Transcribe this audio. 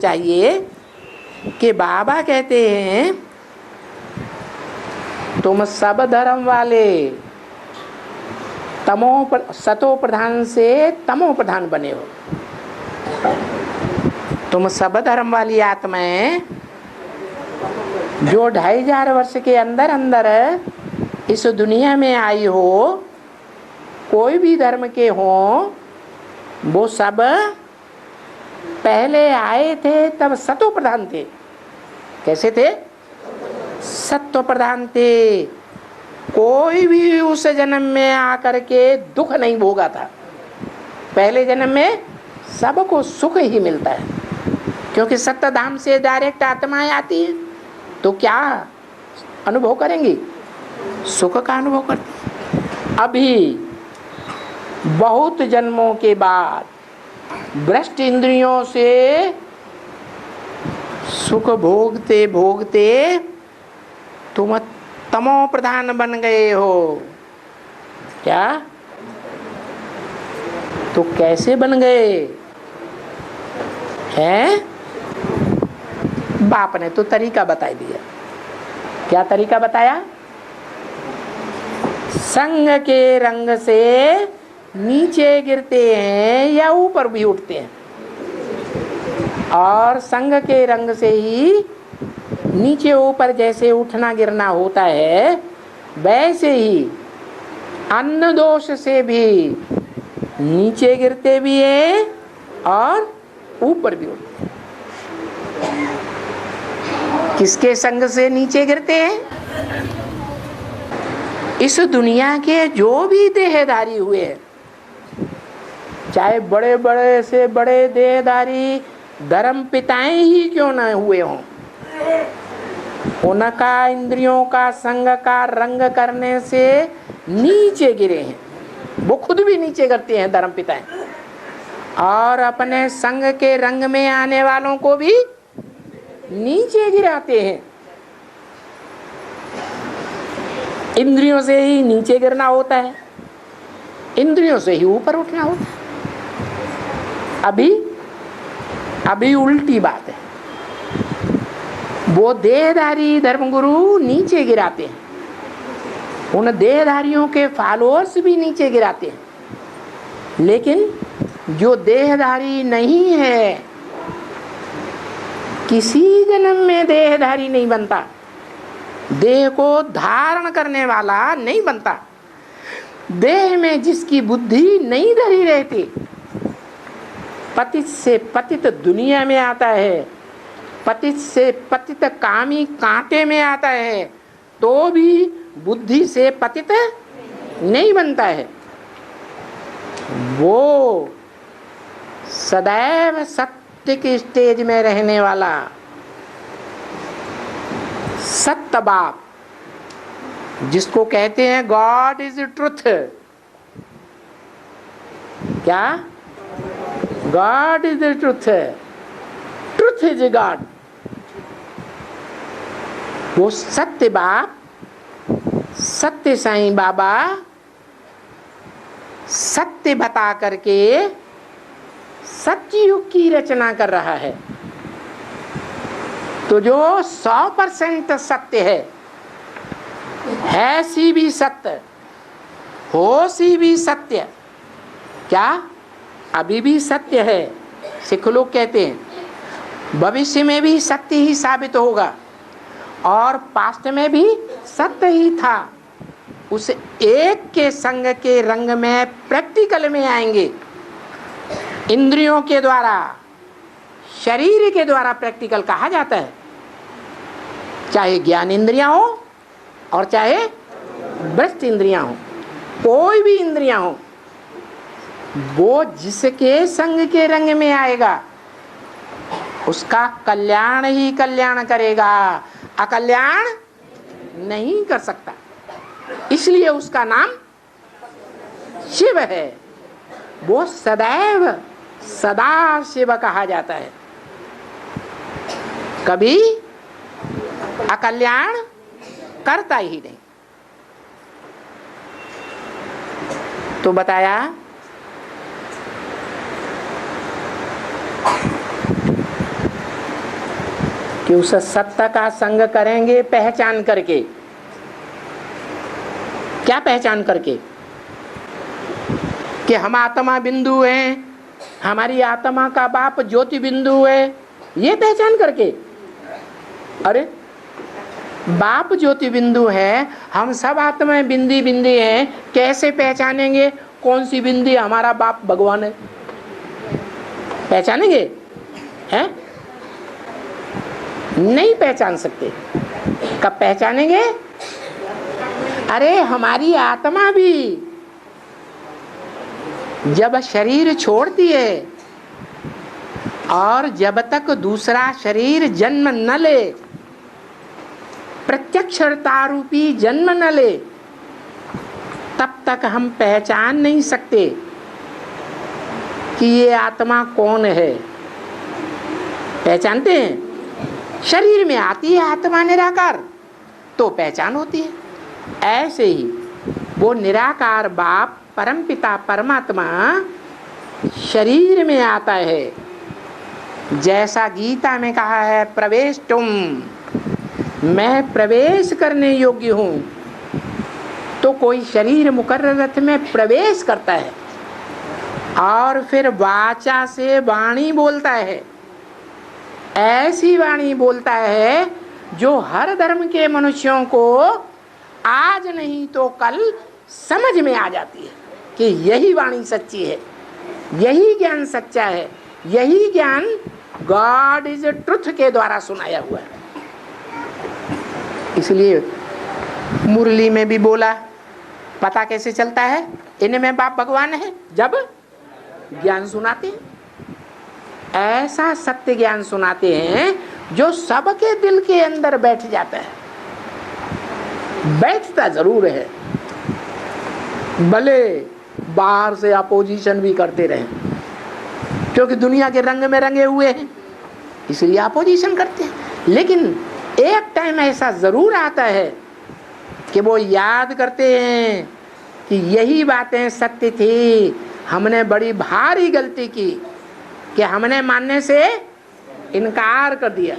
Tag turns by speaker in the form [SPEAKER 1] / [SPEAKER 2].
[SPEAKER 1] चाहिए कि बाबा कहते हैं तुम सब धर्म वाले सतो प्रधान से तमो प्रधान बने हो। तुम सब धर्म वाली आत्माएं जो 2500 वर्ष के अंदर अंदर इस दुनिया में आई हो, कोई भी धर्म के हो, वो सब पहले आए थे तब सतो प्रधान थे। कैसे थे? सत्व प्रधान थे। कोई भी उस जन्म में आकर के दुख नहीं भोगा था। पहले जन्म में सबको सुख ही मिलता है, क्योंकि सत्य धाम से डायरेक्ट आत्माएं आती हैं, तो क्या अनुभव करेंगी? सुख का अनुभव करती। अभी बहुत जन्मों के बाद भ्रष्ट इंद्रियों से सुख भोगते भोगते तुम तमो प्रधान बन गए हो। क्या? तो कैसे बन गए हैं? बाप ने तो तरीका बता दिया। क्या तरीका बताया? संग के रंग से नीचे गिरते हैं या ऊपर भी उठते हैं, और संग के रंग से ही नीचे ऊपर जैसे उठना गिरना होता है, वैसे ही अन्न दोष से भी नीचे गिरते भी हैं और ऊपर भी उठते हैं। किसके संग से नीचे गिरते हैं? इस दुनिया के जो भी देहधारी हुए हैं, चाहे बड़े बड़े से बड़े देहधारी धर्म पिताएं ही क्यों न हुए हों, उनका इंद्रियों का संग का रंग करने से नीचे गिरे हैं। वो खुद भी नीचे गिरते हैं धर्म पिताएं, और अपने संग के रंग में आने वालों को भी नीचे गिराते हैं। इंद्रियों से ही नीचे गिरना होता है, इंद्रियों से ही ऊपर उठना होता है। अभी उल्टी बात है। वो देहधारी धर्मगुरु नीचे गिराते हैं, उन देहधारियों के फॉलोअर्स भी नीचे गिराते हैं। लेकिन जो देहधारी नहीं है, किसी जन्म में देहधारी नहीं बनता, देह को धारण करने वाला नहीं बनता। देह में जिसकी बुद्धि नहीं धरी रहती, पतित से पतित दुनिया में आता है, पतित से पतित कामी कांटे में आता है, तो भी बुद्धि से पतित नहीं बनता है। वो सदैव सत्य की स्टेज में रहने वाला सत्य बाप, जिसको कहते हैं गॉड इज ट्रुथ। क्या? God is the truth, truth is God. वो सत्य बाप, सत्य साईं बाबा सत्य बता करके सत्ययुग की रचना कर रहा है। तो जो 100% सत्य है सी भी सत्य, हो सी भी सत्य। क्या? अभी भी सत्य है। सिख लोग कहते हैं भविष्य में भी सत्य ही साबित होगा, और पास्ट में भी सत्य ही था। उस एक के संग के रंग में प्रैक्टिकल में आएंगे। इंद्रियों के द्वारा, शरीर के द्वारा प्रैक्टिकल कहा जाता है, चाहे ज्ञान इंद्रियां हो और चाहे भ्रष्ट इंद्रियां हो, कोई भी इंद्रियां हो, वो जिसके संग के रंग में आएगा उसका कल्याण ही कल्याण करेगा, अकल्याण नहीं कर सकता। इसलिए उसका नाम शिव है। वो सदैव सदा शिव कहा जाता है, कभी अकल्याण करता ही नहीं। तो बताया कि उस सत्ता का संग करेंगे पहचान करके। क्या पहचान करके? कि हम आत्मा बिंदु हैं, हमारी आत्मा का बाप ज्योति बिंदु है, ये पहचान करके। अरे बाप ज्योति बिंदु है, हम सब आत्माएं बिंदी बिंदी हैं, कैसे पहचानेंगे कौन सी बिंदी हमारा बाप भगवान है? पहचानेंगे? हैं? नहीं पहचान सकते। कब पहचानेंगे? अरे हमारी आत्मा भी जब शरीर छोड़ती है और जब तक दूसरा शरीर जन्म न ले, प्रत्यक्षता रूपी जन्म न ले, तब तक हम पहचान नहीं सकते कि ये आत्मा कौन है। पहचानते हैं? शरीर में आती है आत्मा निराकार तो पहचान होती है। ऐसे ही वो निराकार बाप परमपिता परमात्मा शरीर में आता है। जैसा गीता में कहा है, प्रवेश तुम, मैं प्रवेश करने योग्य हूं। तो कोई शरीर मुकर्रर रथ में प्रवेश करता है और फिर वाचा से वाणी बोलता है। ऐसी वाणी बोलता है जो हर धर्म के मनुष्यों को आज नहीं तो कल समझ में आ जाती है कि यही वाणी सच्ची है, यही ज्ञान सच्चा है, यही ज्ञान गॉड इज ट्रुथ के द्वारा सुनाया हुआ है। इसलिए मुरली में भी बोला, पता कैसे चलता है इनमें बाप भगवान है? जब ज्ञान सुनाते हैं, ऐसा सत्य ज्ञान सुनाते हैं जो सबके दिल के अंदर बैठ जाता है। बैठता जरूर है, भले बाहर से अपोजिशन भी करते रहे, क्योंकि दुनिया के रंग में रंगे हुए हैं इसलिए अपोजिशन करते हैं। लेकिन एक टाइम ऐसा जरूर आता है कि वो याद करते हैं कि यही बातें सत्य थी, हमने बड़ी भारी गलती की कि हमने मानने से इनकार कर दिया।